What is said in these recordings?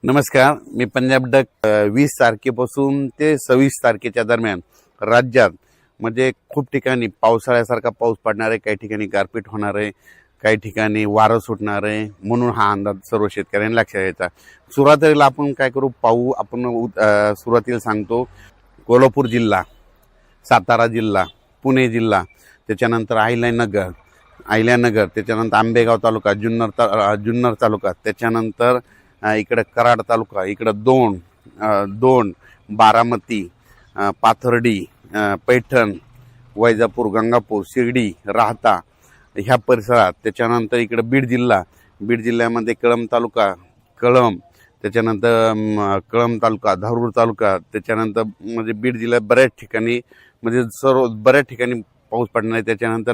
नमस्कार, मी पंजाब डक 20 तारखेपासून ते 26 तारखेच्या दरम्यान राज्यात म्हणजे खूप ठिकाणी पावसाळ्यासारखा पाऊस पडणार आहे, काही ठिकाणी गारपीट होणार आहे, काही ठिकाणी वारं सुटणार आहे, म्हणून हा अंदाज सर्व शेतकऱ्यांनी लक्षात घ्यायचा। सुरुवातीला आपण काय करू पाहू, आपण सुरुवातीला सांगतो कोल्हापूर जिल्हा, सातारा जिल्हा, पुणे जिल्हा, त्याच्यानंतर अहिल्यानगर, त्याच्यानंतर आंबेगाव तालुका, जुन्नर तालुका, त्याच्यानंतर इकडे कराड तालुका, इकडे दोन बारामती, पाथर्डी, पैठण, वैजापूर, गंगापूर, शिर्डी, राहता ह्या परिसरात, त्याच्यानंतर इकडे बीड जिल्ह्यामध्ये कळंब तालुका, त्याच्यानंतर कळंब तालुका, धारूर तालुका, त्याच्यानंतर म्हणजे बीड जिल्ह्यात बऱ्याच ठिकाणी म्हणजे बऱ्याच ठिकाणी पाऊस पडणार आहे। त्याच्यानंतर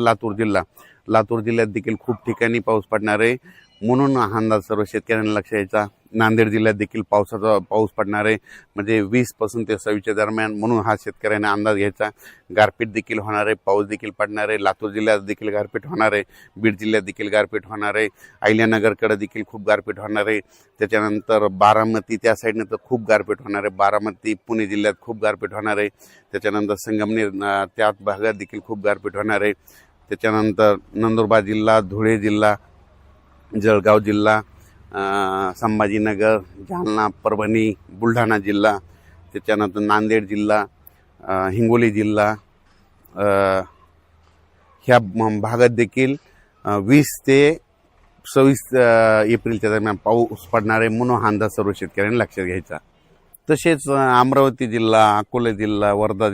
लातूर जिल्ह्यात देखील खूप ठिकाणी पाऊस पडणार आहे, म्हणून हा अंदाज सर्व शेतकऱ्यांना लक्षात घ्यायचा। नांदेड जिल्ह्यात देखील पाऊस पडणार आहे, म्हणजे 20 पासून ते 26 दरम्यान, म्हणून हा शेतकऱ्यांना अंदाज घ्यायचा। गारपीट देखील होणार आहे, पाऊस देखील पडणार आहे, लातूर जिल्ह्यात देखील गारपीट होणार आहे, बीड जिल्ह्यात देखील गारपीट होणार आहे, अहिल्यानगरकडे देखील खूप गारपीट होणार आहे, त्याच्यानंतर बारामती त्या साईडनं तर खूप गारपीट होणार आहे, बारामती पुणे जिल्ह्यात खूप गारपीट होणार आहे, त्याच्यानंतर संगमनेर त्या भागात देखील खूप गारपीट होणार आहे, त्याच्यानंतर नंदुरबार जिल्हा, धुळे जिल्हा, जळगाव जिल्हा, संभाजीनगर, जालना, परभणी, बुलढाणा जिल्हा, त्याच्यानंतर नांदेड जिल्हा, हिंगोली जिल्हा, ह्या भागात देखील 20 ते 26 एप्रिलच्या दरम्यान पाऊस पडणार आहे, म्हणून हा अंदाज सर्व शेतकऱ्यांनी लक्षात घ्यायचा। तसेच अमरावती जिल्हा, अकोले जिल्हा, वर्धा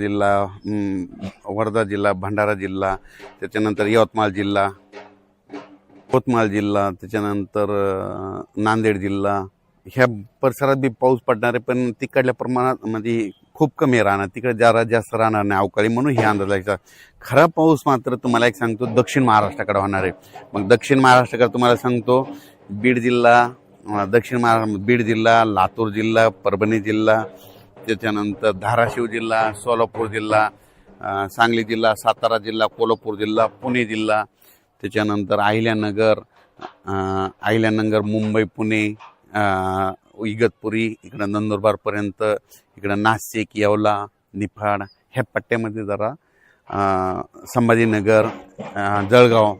जिल्हा, भंडारा जिल्हा, त्याच्यानंतर यवतमाळ जिल्हा, त्याच्यानंतर नांदेड जिल्हा, ह्या परिसरात बी पाऊस पडणार आहे, पण तिकडल्या प्रमाणात म्हणजे खूप कमी राहणार, तिकडे जरा जास्त राहणार नाही अवकाळी, म्हणून हे अंदाज घ्यायचा। खरा पाऊस मात्र तुम्हाला एक सांगतो दक्षिण महाराष्ट्राकडे होणार आहे। मग दक्षिण महाराष्ट्राकडे तुम्हाला सांगतो बीड जिल्हा, लातूर जिल्हा, परभणी जिल्हा, त्याच्यानंतर धाराशिव जिल्हा, सोलापूर जिल्हा, सांगली जिल्हा, सातारा जिल्हा, कोल्हापूर जिल्हा, पुणे जिल्हा, त्याच्यानंतर अहिल्यानगर, मुंबई, पुणे, इगतपुरी, इकडं नंदुरबारपर्यंत, इकडं नाशिक, येवला, निफाड ह्या पट्ट्यामध्ये जरा, संभाजीनगर, जळगाव,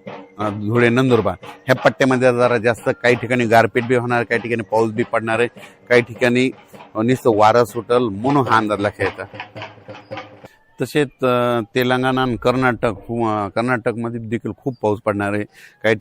धुळे, नंदुरबार ह्या पट्ट्यामध्ये जरा जास्त, काही ठिकाणी गारपीट बी होणार, काही ठिकाणी पाऊस बी पडणार आहे, काही ठिकाणी नुसतं वारं सुटल, म्हणून हा अंदाज लक्षात येतात। तसेच तेलंगणा आणि कर्नाटकमध्ये देखील खूप पाऊस पडणार आहे, काही